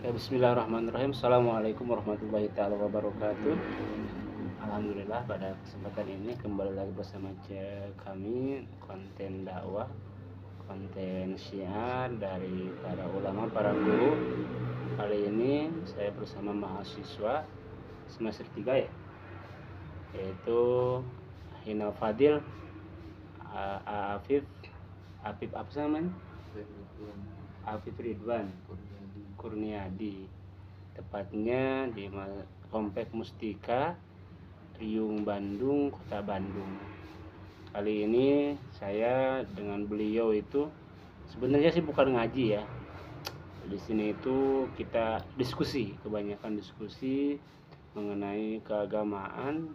Bismillahirrahmanirrahim. Assalamualaikum warahmatullahi taala wabarakatuh. Alhamdulillah pada kesempatan ini kembali lagi bersama kami konten dakwah, konten syiar dari para ulama, para guru. Kali ini saya bersama mahasiswa semester 3 ya, yaitu Hina Fadil, Afif apa namanya? Afif Ridwan Kurniadi, tepatnya di Komplek Mustika, Riung Bandung, Kota Bandung. Kali ini saya dengan beliau itu sebenarnya sih bukan ngaji ya. Di sini itu kita diskusi, kebanyakan diskusi mengenai keagamaan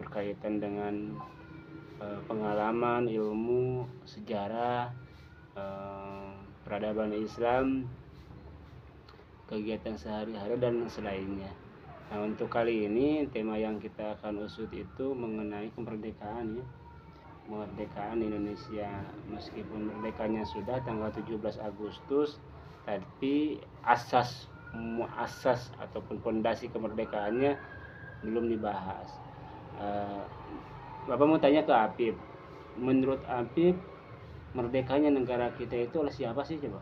berkaitan dengan pengalaman, ilmu, sejarah, peradaban Islam, kegiatan sehari-hari dan selainnya. Nah, untuk kali ini tema yang kita akan usut itu mengenai kemerdekaan ya. Kemerdekaan Indonesia, meskipun merdekanya sudah tanggal 17 Agustus, tapi asas ataupun fondasi kemerdekaannya belum dibahas. Bapak mau tanya ke Apip, menurut Apip merdekanya negara kita itu oleh siapa sih coba?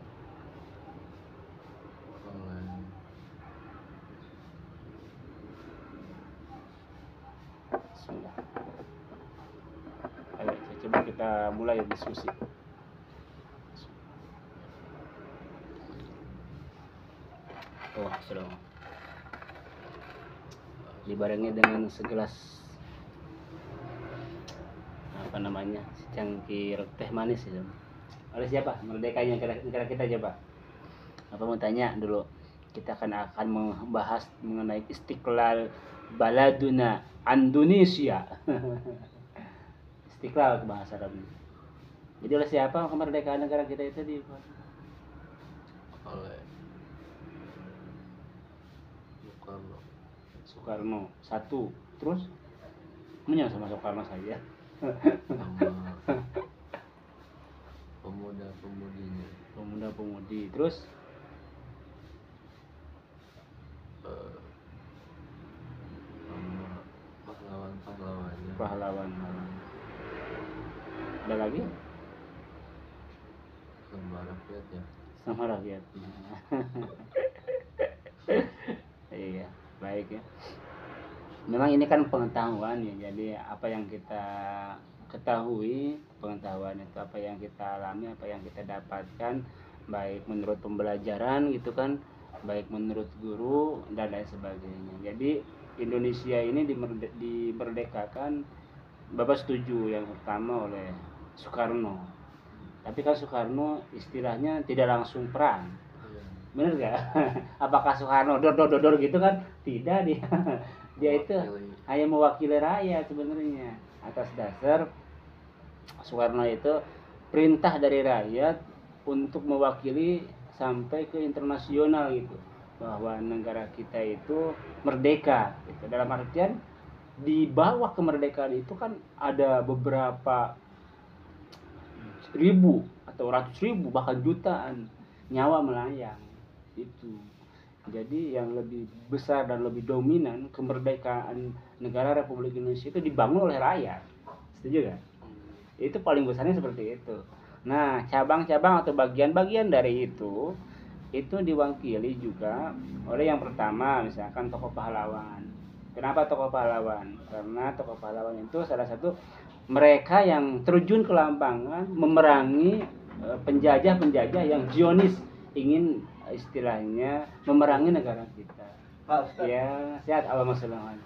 Ayo, coba kita mulai diskusi. Oh, sudah. Dibarengi dengan segelas apa namanya, secangkir teh manis itu. Oleh siapa merdekanya negara kita coba? Apa mau tanya dulu? Kita akan membahas mengenai Istiqlal Baladuna Indonesia. Istiqlal ke bahasa Arabnya. Jadi oleh siapa kemerdekaan negara kita itu oleh Soekarno satu, terus menyang sama Soekarno saja. sama pemuda-pemudi, terus sama pahlawan. Ada lagi? Sama rakyat. Iya, baik ya. Memang ini kan pengetahuan ya, jadi apa yang kita ketahui, pengetahuan itu apa yang kita alami, apa yang kita dapatkan, baik menurut pembelajaran gitu kan, baik menurut guru dan lain sebagainya. Jadi Indonesia ini dimerdekakan, Bapak setuju yang pertama oleh Soekarno. Tapi kan Soekarno istilahnya tidak langsung perang, bener gak? Apakah Soekarno dor gitu kan? Tidak, dia itu hanya mewakili rakyat sebenarnya. Atas dasar Soekarno itu perintah dari rakyat untuk mewakili sampai ke internasional gitu, bahwa negara kita itu merdeka gitu. Dalam artian di bawah kemerdekaan itu kan ada beberapa ribu atau ratus ribu bahkan jutaan nyawa melayang itu. Jadi yang lebih besar dan lebih dominan kemerdekaan negara Republik Indonesia itu dibangun oleh rakyat. Setuju kan? Itu paling besarnya seperti itu. Nah, cabang-cabang atau bagian-bagian dari itu diwakili juga oleh yang pertama misalkan tokoh pahlawan. Kenapa tokoh pahlawan? Karena tokoh pahlawan itu salah satu mereka yang terjun ke lapangan memerangi penjajah yang Zionis, ingin istilahnya memerangi negara kita. Ya, sehat alhamdulillah.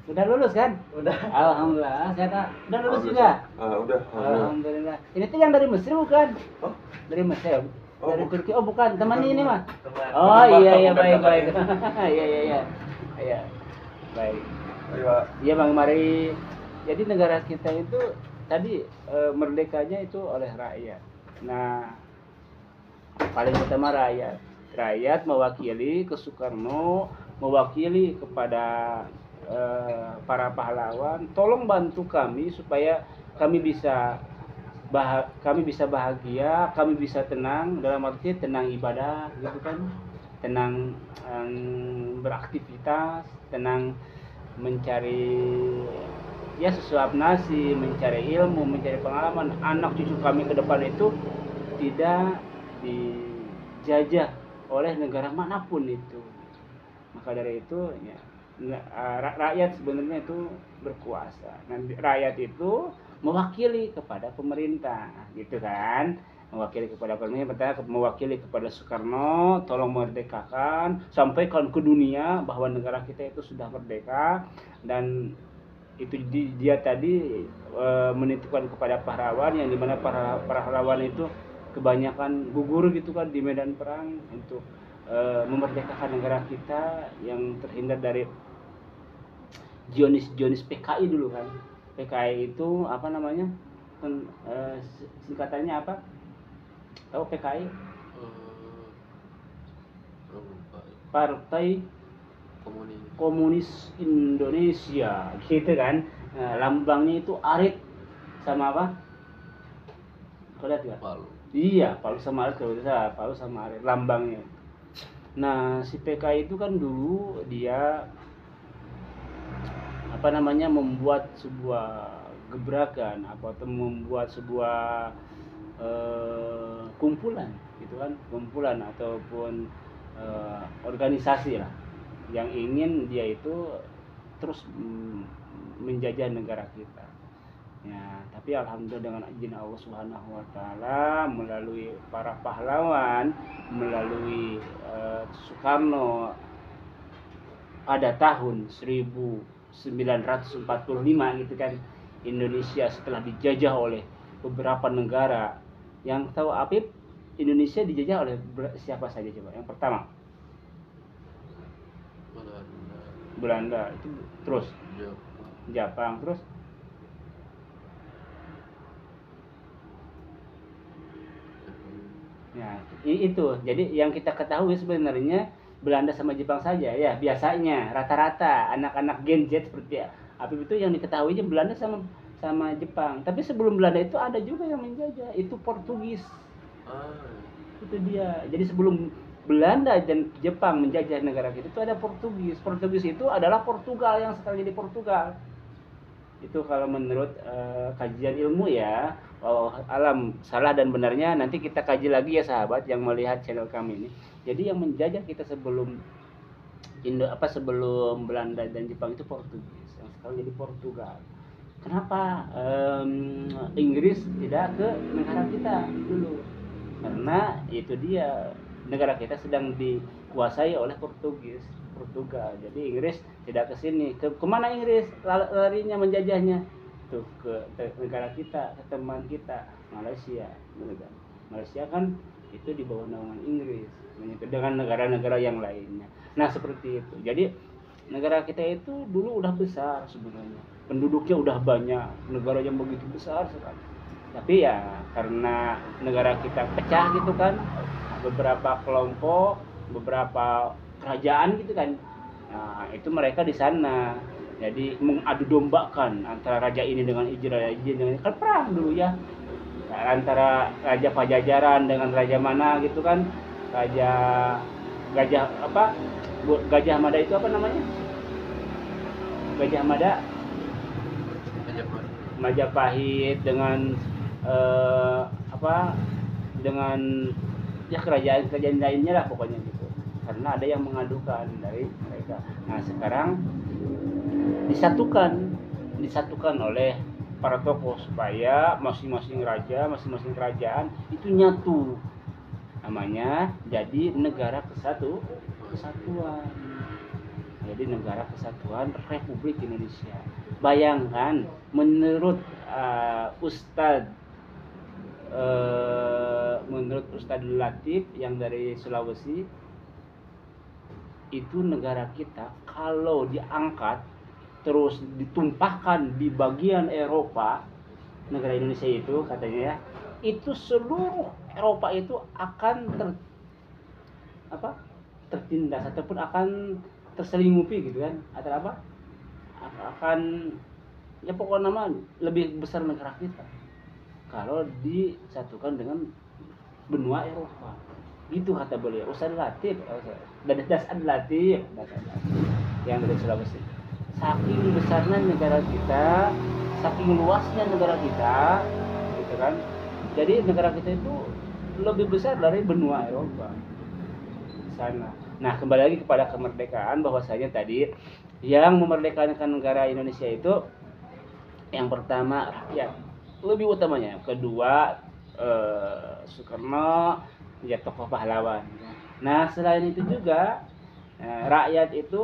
Udah lulus kan? Udah. Alhamdulillah, sehat. Udah lulus juga? Udah. Alhamdulillah. Ini tuh yang dari Mesir bukan? Oh? Dari Mesir. Dari Turki. Oh, bukan. Temannya ini mah. Teman. Oh, iya baik. Iya. Baik. Iya Bang Mari. Jadi negara kita itu tadi merdekanya itu oleh rakyat. Nah, paling utama rakyat mewakili ke Soekarno, mewakili kepada para pahlawan, tolong bantu kami supaya kami bisa kami bisa bahagia, kami bisa tenang, dalam arti tenang ibadah gitu kan, tenang beraktivitas, tenang mencari ya sesuap nasi, mencari ilmu, mencari pengalaman. Anak cucu kami ke depan itu tidak dijajah oleh negara manapun itu. Maka dari itu ya, rakyat sebenarnya itu berkuasa. Nanti rakyat itu mewakili kepada pemerintah, gitu kan? Mewakili kepada pemerintah, mewakili kepada Soekarno, tolong merdekakan, sampaikan ke dunia bahwa negara kita itu sudah merdeka. Dan itu dia tadi menitipkan kepada pahlawan, yang dimana para pahlawan itu kebanyakan gugur gitu kan di medan perang untuk memerdekakan negara kita yang terhindar dari Zionis PKI dulu kan. PKI itu apa namanya? Singkatannya apa? Tahu PKI? Partai Komunis Indonesia gitu kan. Lambangnya itu arit sama apa? Kau lihat gak? Palu. Iya, palu sama arit, kalau bisa palu sama arit lambangnya. Nah, si PKI itu kan dulu dia apa namanya membuat sebuah gebrakan atau membuat sebuah kumpulan gitu kan, kumpulan ataupun organisasi lah yang ingin dia itu terus menjajah negara kita. Ya, tapi alhamdulillah dengan izin Allah Subhanahu wa taala, melalui para pahlawan, melalui Soekarno pada tahun 1945 gitu kan, Indonesia setelah dijajah oleh beberapa negara. Yang tahu Apip, Indonesia dijajah oleh siapa saja coba? Yang pertama Belanda, itu terus Jepang, terus ya itu. Jadi yang kita ketahui sebenarnya Belanda sama Jepang saja ya, biasanya rata-rata anak-anak Gen Z seperti Apip itu yang diketahuinya Belanda sama Jepang. Tapi sebelum Belanda itu ada juga yang menjajah, itu Portugis. Itu dia. Jadi sebelum Belanda dan Jepang menjajah negara kita itu ada Portugis. Portugis itu adalah Portugal yang sekarang jadi Portugal. Itu kalau menurut kajian ilmu ya. Alam salah dan benarnya nanti kita kaji lagi ya sahabat yang melihat channel kami ini. Jadi yang menjajah kita sebelum sebelum Belanda dan Jepang itu Portugis, yang sekarang jadi Portugal. Kenapa Inggris tidak ke negara kita dulu? Karena itu dia, negara kita sedang dikuasai oleh Portugal. Jadi Inggris tidak ke sini. Kemana Inggris larinya menjajahnya? Tuh ke negara kita, ke teman kita, Malaysia. Malaysia kan itu di bawah naungan Inggris dengan negara-negara yang lainnya. Nah seperti itu. Jadi negara kita itu dulu udah besar sebenarnya, penduduknya udah banyak, negara yang begitu besar sekali. Tapi ya karena negara kita pecah gitu kan, beberapa kelompok, beberapa kerajaan gitu kan. Nah itu mereka di sana. Jadi mengadu dombakan antara raja ini dengan raja ini, kan perang dulu ya, antara raja Pajajaran dengan raja mana gitu kan, Gajah Mada itu apa namanya? Gajah Mada, Majapahit dengan dengan ya kerajaan lainnya lah pokoknya gitu. Karena ada yang mengadukan dari mereka. Nah sekarang disatukan oleh para tokoh supaya masing-masing raja, masing-masing kerajaan itu nyatu, namanya jadi negara kesatuan. Jadi negara kesatuan Republik Indonesia. Bayangkan menurut Ustadz Latif yang dari Sulawesi, itu negara kita kalau diangkat terus ditumpahkan di bagian Eropa, negara Indonesia itu katanya ya, itu seluruh Eropa itu akan tertindas ataupun akan terselingkupi gitu kan, atau akan ya pokoknya nama lebih besar negara kita kalau disatukan dengan benua Eropa. Gitu kata beliau. Ustaz Latif, Das Latif yang dari Sulawesi. Saking besarnya negara kita, saking luasnya negara kita, gitu kan. Jadi negara kita itu lebih besar dari benua Eropa sana. Nah, kembali lagi kepada kemerdekaan, bahwasanya tadi yang memerdekakan negara Indonesia itu yang pertama rakyat, lebih utamanya. Kedua Soekarno, ya tokoh pahlawan. Nah, selain itu juga rakyat itu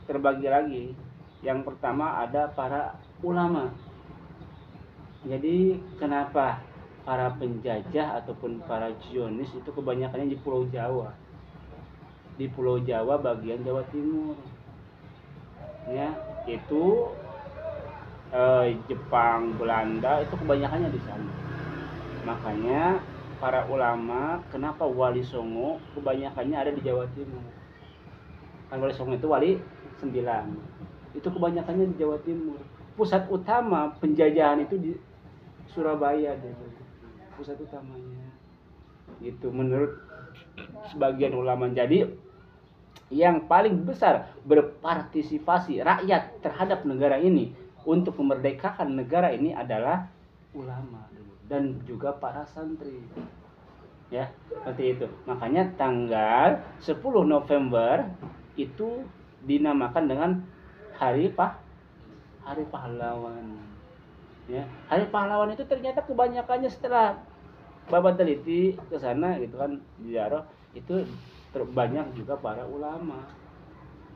terbagi lagi. Yang pertama ada para ulama. Jadi kenapa para penjajah ataupun para Zionis itu kebanyakannya di Pulau Jawa? Di Pulau Jawa bagian Jawa Timur. Ya, itu Jepang, Belanda itu kebanyakannya di sana. Makanya para ulama, kenapa Wali Songo kebanyakannya ada di Jawa Timur? Kan Wali Songo itu wali 9. Itu kebanyakannya di Jawa Timur. Pusat utama penjajahan itu di Surabaya dulu. Pusat utamanya. Itu menurut sebagian ulama. Jadi yang paling besar berpartisipasi rakyat terhadap negara ini untuk memerdekakan negara ini adalah ulama dan juga para santri. Ya, seperti itu. Makanya tanggal 10 November itu dinamakan dengan Hari Pahlawan. Ya, Hari Pahlawan itu ternyata kebanyakannya setelah Bapak teliti ke sana gitu kan, ziarah, itu terbanyak juga para ulama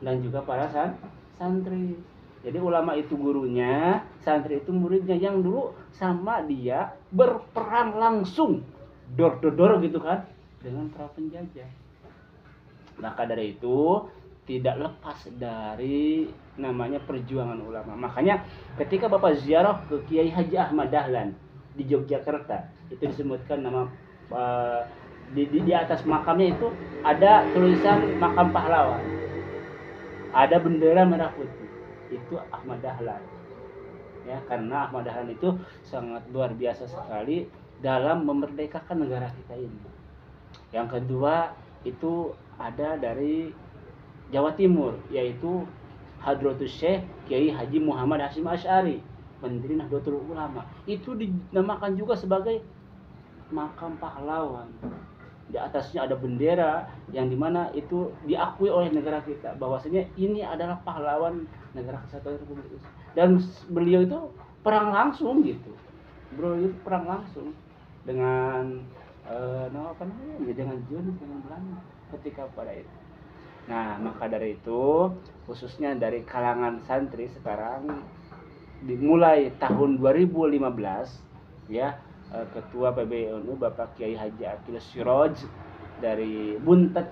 dan juga para santri. Jadi ulama itu gurunya, santri itu muridnya, yang dulu sama dia berperang langsung door to door gitu kan dengan para penjajah. Maka dari itu tidak lepas dari namanya perjuangan ulama. Makanya ketika Bapak ziarah ke Kiai Haji Ahmad Dahlan di Yogyakarta, itu disebutkan nama di atas makamnya itu ada tulisan makam pahlawan, ada bendera merah putih, itu Ahmad Dahlan. Ya, karena Ahmad Dahlan itu sangat luar biasa sekali dalam memerdekakan negara kita ini. Yang kedua itu ada dari Jawa Timur, yaitu Hadratus Syekh Kiai Haji Muhammad Hasyim Asy'ari, Menteri Nahdlatul Ulama. Itu dinamakan juga sebagai makam pahlawan. Di atasnya ada bendera yang dimana itu diakui oleh negara kita bahwasanya ini adalah pahlawan negara kesatuan Republik Indonesia. Dan beliau itu perang langsung gitu. Beliau itu perang langsung dengan dengan Zionis, dengan Belanda ketika pada itu. Nah, maka dari itu khususnya dari kalangan santri sekarang dimulai tahun 2015 ya, Ketua PBNU Bapak Kiai Haji Akil Siroj dari Buntet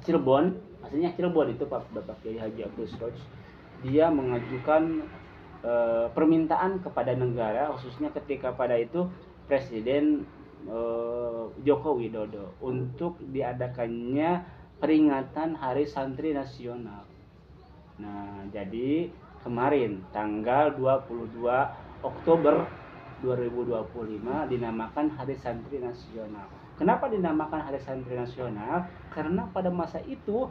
Cirebon, aslinya Cirebon itu Bapak Kiai Haji Akil Siroj, dia mengajukan permintaan kepada negara, khususnya ketika pada itu Presiden Joko Widodo, untuk diadakannya peringatan Hari Santri Nasional. Nah, jadi kemarin tanggal 22 Oktober 2025 dinamakan Hari Santri Nasional. Kenapa dinamakan Hari Santri Nasional? Karena pada masa itu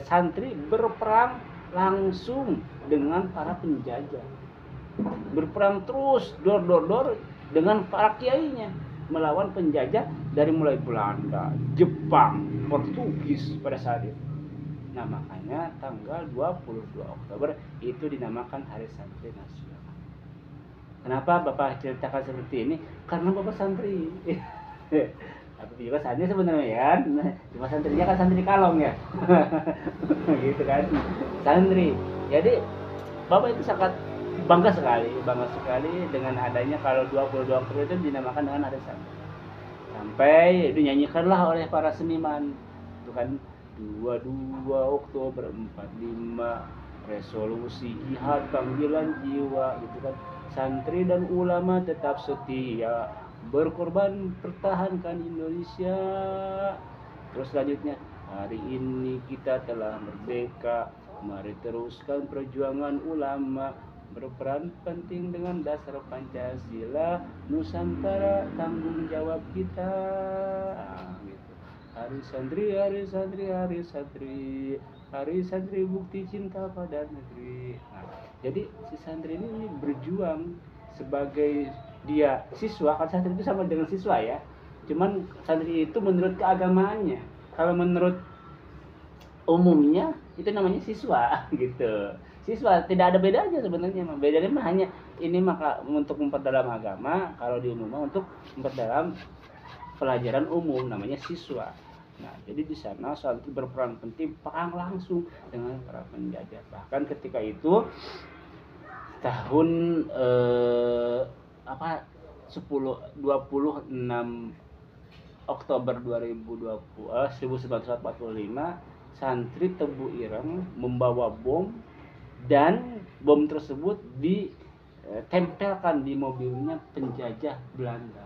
santri berperang langsung dengan para penjajah. Berperang terus door dengan para kiainya melawan penjajah dari mulai Belanda, Jepang, Portugis pada saat itu. Nah, makanya tanggal 22 Oktober itu dinamakan Hari Santri Nasional. Kenapa Bapak ceritakan seperti ini? Karena Bapak santri. Tapi juga santri sebenarnya ya, cuma santrinya kan santri kalong ya. Gitu kan. Santri. Jadi Bapak itu sangat bangga sekali dengan adanya kalau 22 Oktober itu dinamakan dengan Hari Santri. Sampai dinyanyikanlah oleh para seniman. Itu kan 22 Oktober 45, resolusi jihad panggilan jiwa, gitu kan. Santri dan ulama tetap setia berkorban pertahankan Indonesia. Terus selanjutnya, hari ini kita telah merdeka, mari teruskan perjuangan ulama berperan penting dengan dasar Pancasila, Nusantara tanggung jawab kita. Gitu. Hari santri, hari santri, hari santri, hari santri bukti cinta pada negeri. Nah, jadi si santri ini berjuang sebagai dia siswa. Kan santri itu sama dengan siswa ya. Cuman santri itu menurut keagamaannya. Kalau menurut umumnya itu namanya siswa gitu. Siswa tidak ada bedanya sebenarnya. Bedanya mah hanya ini maka untuk memperdalam agama, kalau di umum untuk memperdalam pelajaran umum namanya siswa. Nah, jadi di sana santri berperan penting perang langsung dengan para penjajah. Bahkan ketika itu tahun 26 Oktober 1945 santri Tebu Ireng membawa bom dan bom tersebut ditempelkan di mobilnya penjajah Belanda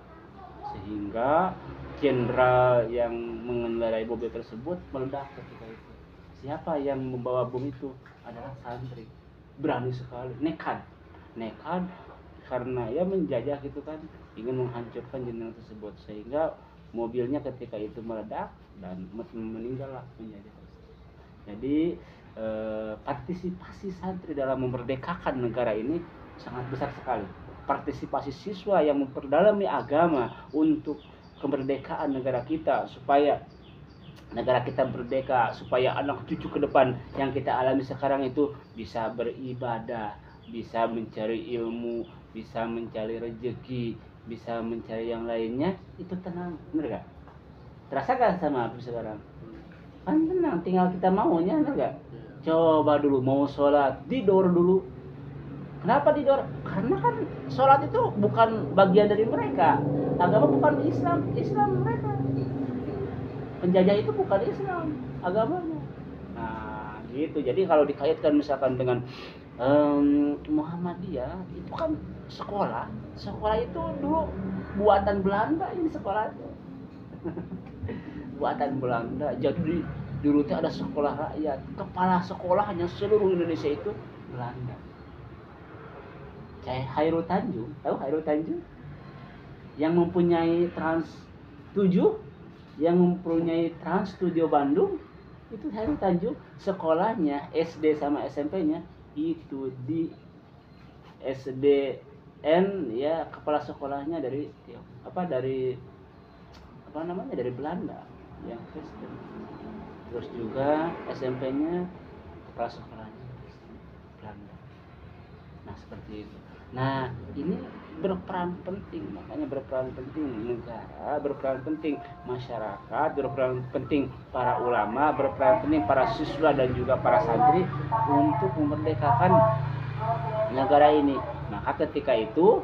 sehingga jenderal yang mengendarai mobil tersebut meledak ketika itu. Siapa yang membawa bom itu? Adalah santri. Berani sekali, nekat karena ya menjajah gitu kan, ingin menghancurkan jenderal tersebut sehingga mobilnya ketika itu meledak dan meninggallah penjajah tersebut. Jadi partisipasi santri dalam memerdekakan negara ini sangat besar sekali. Partisipasi siswa yang memperdalami agama untuk kemerdekaan negara kita supaya negara kita merdeka, supaya anak cucu ke depan yang kita alami sekarang itu bisa beribadah, bisa mencari ilmu, bisa mencari rezeki, bisa mencari yang lainnya, itu tenang, bener gak? Terasa gak sama aku sekarang? Kan tenang, tinggal kita maunya, bener gak? Coba dulu mau sholat, didor dulu. Kenapa didor? Karena kan sholat itu bukan bagian dari mereka. Agama bukan Islam, Islam mereka. Penjajah itu bukan Islam, agamanya. Nah, gitu. Jadi kalau dikaitkan misalkan dengan Muhammadiyah, itu kan sekolah. Sekolah itu dulu buatan Belanda, ini sekolah itu. Buatan Belanda. Jadi dulu itu ada sekolah rakyat. Kepala sekolahnya seluruh Indonesia itu Belanda. Kayak Hairul Tanjung, tahu Hairul Tanjung? Yang mempunyai Trans 7, yang mempunyai Trans Studio Bandung, itu Hairul Tanjung. Sekolahnya SD sama SMP-nya itu di SDN ya, kepala sekolahnya dari dari Belanda yang Kristen. Terus juga SMP-nya kepala sekolahnya Belanda. Nah, seperti itu. Nah, ini berperan penting, makanya berperan penting negara, berperan penting masyarakat, berperan penting para ulama, berperan penting para siswa dan juga para santri untuk memerdekakan negara ini. Maka ketika itu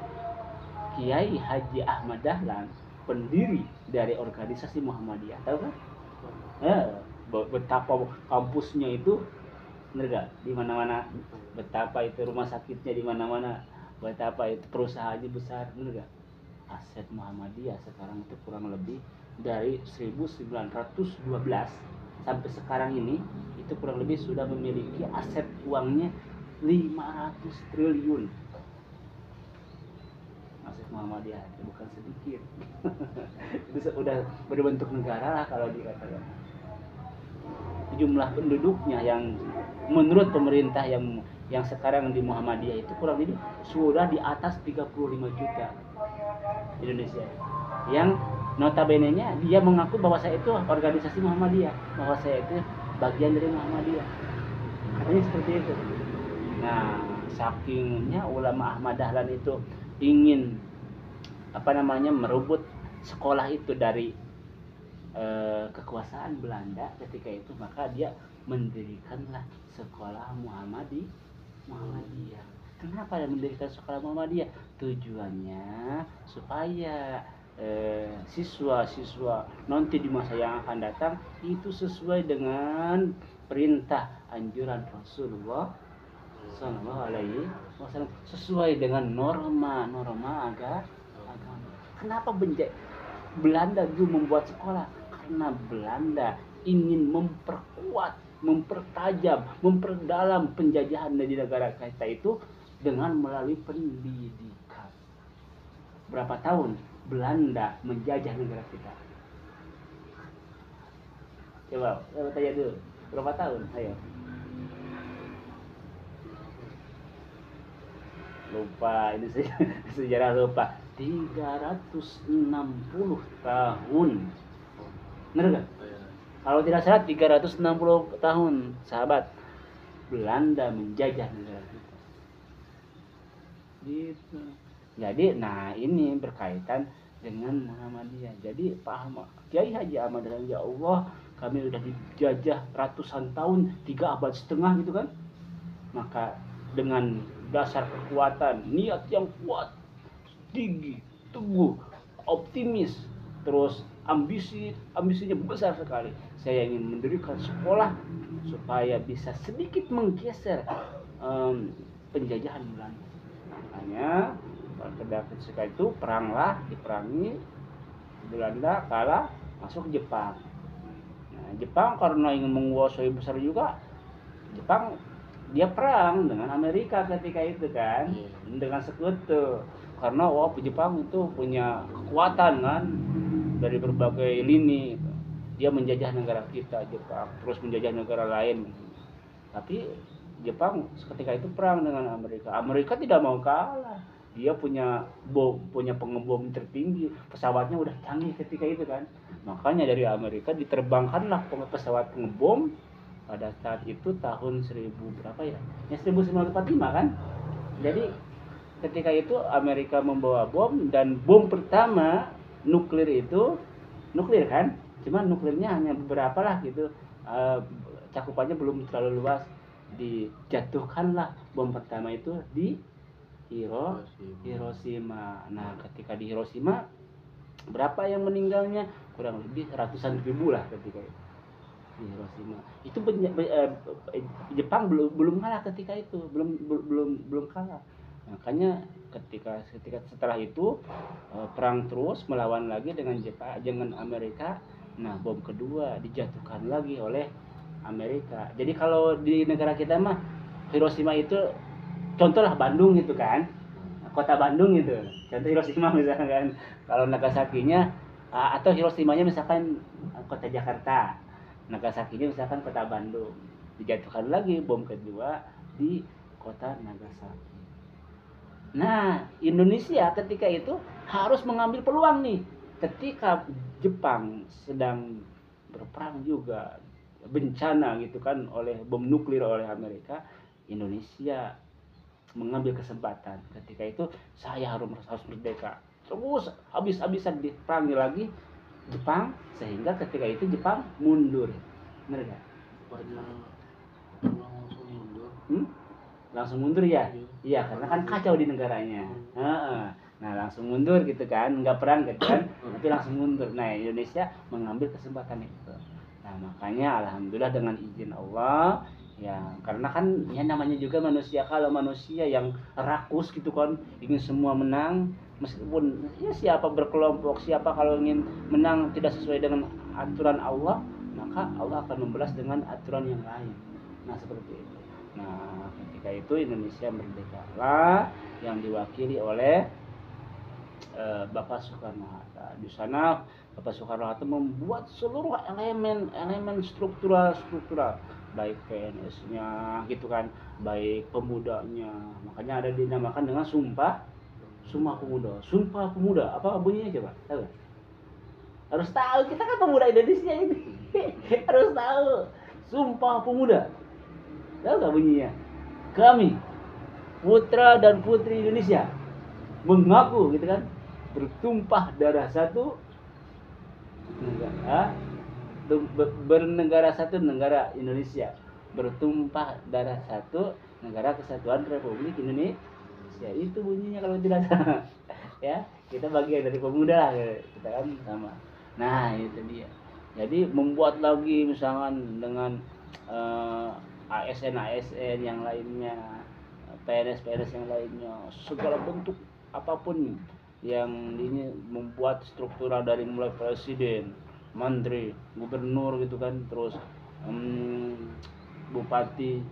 Kiai Haji Ahmad Dahlan, pendiri dari organisasi Muhammadiyah, tahu kan? Betapa kampusnya itu, bener gak? Di mana-mana, betapa itu rumah sakitnya di mana-mana, betapa itu perusahaannya besar, bener gak? Aset Muhammadiyah sekarang itu kurang lebih dari 1912 sampai sekarang ini itu kurang lebih sudah memiliki aset uangnya 500 triliun. Aset Muhammadiyah itu bukan sedikit. Itu udah berbentuk negara lah kalau dikatakan. Jumlah penduduknya yang menurut pemerintah yang sekarang di Muhammadiyah itu kurang lebih sudah di atas 35 juta Indonesia. Yang notabene-nya dia mengaku bahwa saya itu organisasi Muhammadiyah, bahwa saya itu bagian dari Muhammadiyah. Katanya seperti itu. Nah, sakingnya ulama Ahmad Dahlan itu ingin merebut sekolah itu dari kekuasaan Belanda ketika itu, maka dia mendirikanlah sekolah Muhammadiyah. Kenapa dia mendirikan sekolah Muhammadiyah? Tujuannya supaya siswa-siswa nanti di masa yang akan datang itu sesuai dengan perintah anjuran Rasulullah SAW, sesuai dengan norma agama. Kenapa Belanda dulu membuat sekolah? Karena Belanda ingin memperkuat, mempertajam, memperdalam penjajahan di negara kita itu dengan melalui pendidikan. Berapa tahun Belanda menjajah negara kita? Coba tanya dulu, berapa tahun? Ayo. Lupa, ini sejarah lupa. 360 tahun. Benar gak? Kalau tidak salah 360 tahun, sahabat. Belanda menjajah negara kita. Gitu. Jadi, nah ini berkaitan dengan Muhammadiyah. Jadi Pak Kiai Haji Ahmad Dahlan, ya Allah, kami sudah dijajah ratusan tahun, 3 abad setengah gitu kan. Maka dengan dasar kekuatan, niat yang kuat, tinggi, teguh, optimis, terus ambisinya besar sekali. Saya ingin mendirikan sekolah supaya bisa sedikit menggeser penjajahan Belanda. Makanya pada ketika itu diperangi, Belanda kalah, masuk Jepang. Nah, Jepang karena ingin menguasai besar juga, Jepang dia perang dengan Amerika ketika itu kan, dengan sekutu. Karena Jepang itu punya kekuatan kan dari berbagai lini. Dia menjajah negara kita, Jepang, terus menjajah negara lain. Tapi Jepang ketika itu perang dengan Amerika. Amerika tidak mau kalah. Dia punya pengebom tertinggi, pesawatnya udah canggih ketika itu kan. Makanya dari Amerika diterbangkanlah pesawat pengebom. Pada saat itu tahun 1000 berapa ya? Ya 1945 kan? Jadi ketika itu Amerika membawa bom, dan bom pertama nuklir kan? Cuman nuklirnya hanya beberapa lah gitu. Cakupannya belum terlalu luas. Dijatuhkanlah bom pertama itu di Hiroshima. Nah, ketika di Hiroshima berapa yang meninggalnya? Kurang lebih ratusan ribu lah ketika itu. Di Hiroshima itu Jepang belum kalah ketika itu, belum kalah. Makanya ketika setelah itu perang terus melawan lagi dengan Jepang, dengan Amerika. Nah, bom kedua dijatuhkan lagi oleh Amerika. Jadi kalau di negara kita mah Hiroshima itu contohlah Bandung gitu kan, kota Bandung gitu, contoh Hiroshima misalkan. Kalau Nagasakinya atau Hiroshimanya misalkan kota Jakarta, Nagasakinya misalkan kota Bandung. Dijatuhkan lagi bom kedua di kota Nagasaki. Nah, Indonesia ketika itu harus mengambil peluang nih. Ketika Jepang sedang berperang juga, bencana gitu kan oleh bom nuklir oleh Amerika, Indonesia mengambil kesempatan. Ketika itu saya harus merdeka. Terus habis-habisan diperangi lagi Jepang, sehingga ketika itu Jepang mundur. Benar enggak? Langsung mundur. Langsung mundur ya? Iya, karena kan kacau di negaranya. Nah, langsung mundur gitu kan, nggak perang gitu kan, tapi langsung mundur. Nah, Indonesia mengambil kesempatan itu. Nah, makanya alhamdulillah dengan izin Allah, ya karena kan ya namanya juga manusia. Kalau manusia yang rakus gitu kan, ingin semua menang, meskipun ya siapa berkelompok, siapa kalau ingin menang tidak sesuai dengan aturan Allah, maka Allah akan membalas dengan aturan yang lain. Nah, seperti itu. Nah, ketika itu Indonesia merdeka yang diwakili oleh Bapak Soekarno-Hatta. Di sana Bapak Soekarno-Hatta membuat seluruh elemen struktural, baik PNS-nya gitu kan, baik pemudanya. Makanya ada dinamakan dengan Sumpah Pemuda. Apa bunyinya coba? Tahu? Harus tahu, kita kan pemuda Indonesia ini. Harus tahu. Sumpah Pemuda. Tahu enggak bunyinya? Kami putra dan putri Indonesia mengaku gitu kan, bertumpah darah satu negara, bernegara satu negara Indonesia, bertumpah darah satu negara kesatuan Republik Indonesia. Itu bunyinya kalau tidak salah. Ya, kita bagian dari pemuda lah, kita kan sama. Nah, itu dia. Jadi membuat lagi misalkan dengan ASN yang lainnya, PNS yang lainnya, segala bentuk apapun yang ini membuat struktural dari mulai presiden, menteri, gubernur gitu kan, terus bupati,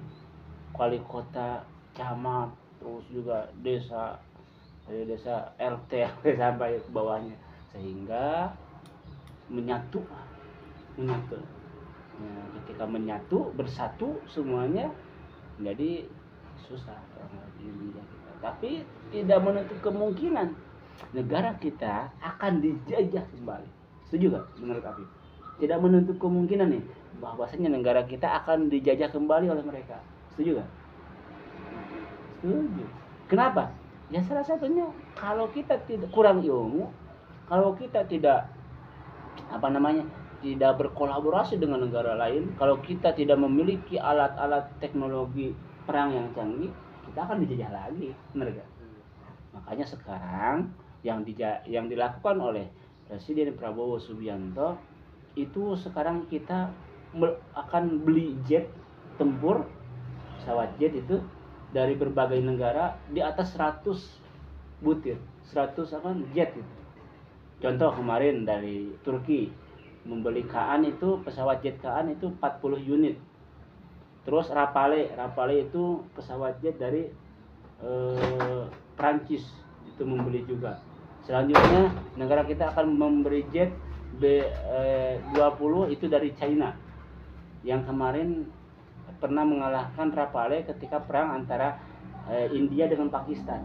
wali kota, camat, terus juga desa, dari desa RT sampai ke bawahnya, sehingga menyatu. Nah, ketika menyatu bersatu semuanya, jadi susah di Indonesia kita. Tapi tidak menutup kemungkinan negara kita akan dijajah kembali. Setuju gak menurut Afif? Tidak menutup kemungkinan nih bahwasanya negara kita akan dijajah kembali oleh mereka. Setuju gak? Setuju. Kenapa? Ya salah satunya kalau kita tidak kurang ilmu, kalau kita tidak tidak berkolaborasi dengan negara lain, kalau kita tidak memiliki alat-alat teknologi perang yang canggih, kita akan dijajah lagi, benar gak? Makanya sekarang yang dilakukan oleh Presiden Prabowo Subianto itu, sekarang kita akan beli jet tempur, pesawat jet itu dari berbagai negara di atas 100 butir, 100 jet itu. Contoh kemarin dari Turki membeli Kaan itu, pesawat jet Kaan itu 40 unit. Terus Rafale itu pesawat jet dari Prancis itu membeli juga. Selanjutnya negara kita akan memberi jet B-20 itu dari China, yang kemarin pernah mengalahkan Rafale ketika perang antara India dengan Pakistan.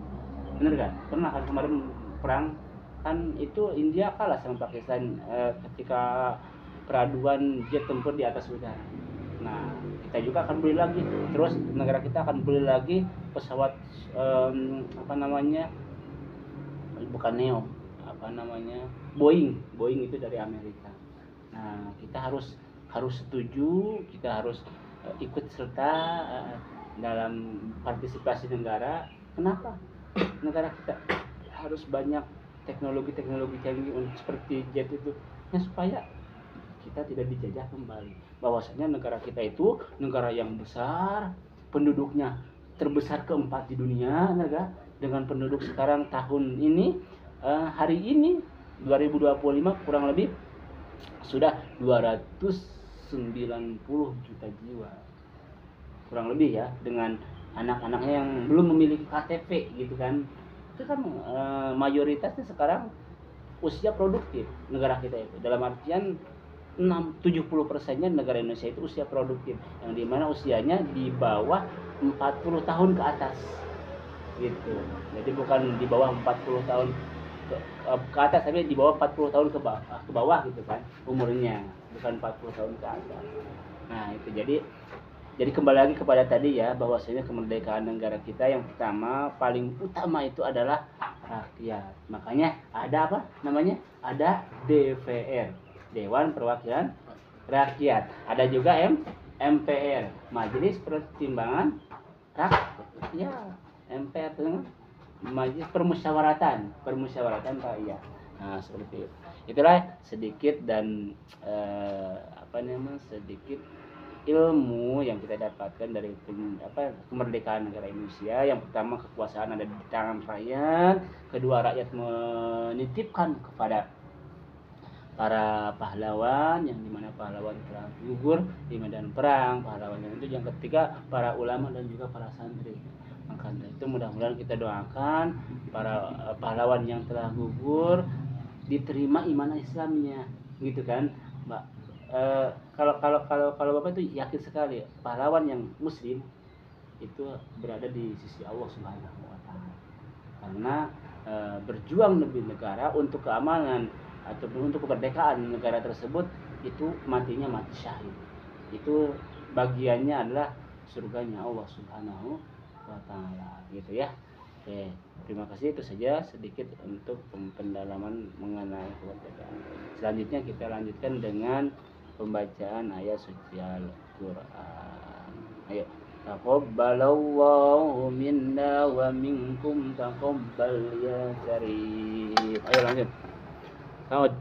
Bener kan? Pernah kan kemarin perang kan itu India kalah sama Pakistan ketika peraduan jet tempur di atas udara. Nah, kita juga akan beli lagi. Terus negara kita akan beli lagi pesawat bukan Neo, Boeing itu dari Amerika. Nah, kita harus setuju, kita harus ikut serta dalam partisipasi negara. Kenapa? Negara kita harus banyak teknologi canggih seperti jet itu, ya, supaya kita tidak dijajah kembali. Bahwasanya negara kita itu negara yang besar, penduduknya terbesar keempat di dunia, negara dengan penduduk sekarang tahun ini hari ini 2025 kurang lebih sudah 290 juta jiwa kurang lebih ya, dengan anak-anaknya yang belum memiliki KTP gitu kan. Itu kan mayoritasnya sekarang usia produktif negara kita itu, dalam artian 70%-nya negara Indonesia itu usia produktif, yang dimana usianya di bawah 40 tahun ke atas gitu. Jadi bukan di bawah 40 tahun ke atas, tapi di bawah 40 tahun ke bawah gitu kan umurnya, bukan 40 tahun ke atas. Nah itu, jadi kembali lagi kepada tadi ya, bahwasanya kemerdekaan negara kita yang pertama, paling utama itu adalah rakyat. Makanya ada ada DPR, Dewan Perwakilan Rakyat. Ada juga MPR, Majelis Pertimbangan Rakyat. MPR itu Majelis Permusyawaratan Rakyat. Nah, seperti itu. Itulah sedikit dan sedikit ilmu yang kita dapatkan dari kemerdekaan negara Indonesia. Yang pertama, kekuasaan ada di tangan rakyat. Kedua, rakyat menitipkan kepada para pahlawan, yang dimana pahlawan telah gugur di medan perang. Pahlawan yang ketiga, para ulama dan juga para santri. Maka itu mudah-mudahan kita doakan para pahlawan yang telah gugur diterima iman Islamnya, gitu kan, Mbak. Kalau Bapak itu yakin sekali pahlawan yang muslim itu berada di sisi Allah Subhanahu wa taala. Karena berjuang demi negara untuk keamanan ataupun untuk kemerdekaan negara tersebut, itu matinya mati syahid. Itu bagiannya adalah surganya Allah Subhanahu wa taala, gitu ya. Oke, terima kasih. Itu saja sedikit untuk pendalaman mengenai kemerdekaan. Selanjutnya kita lanjutkan dengan pembacaan ayat suci Al-Qur'an. Ayo. Taqabbalallahu minna wa minkum taqabbal ya karim. Ayo lanjut. Sahud.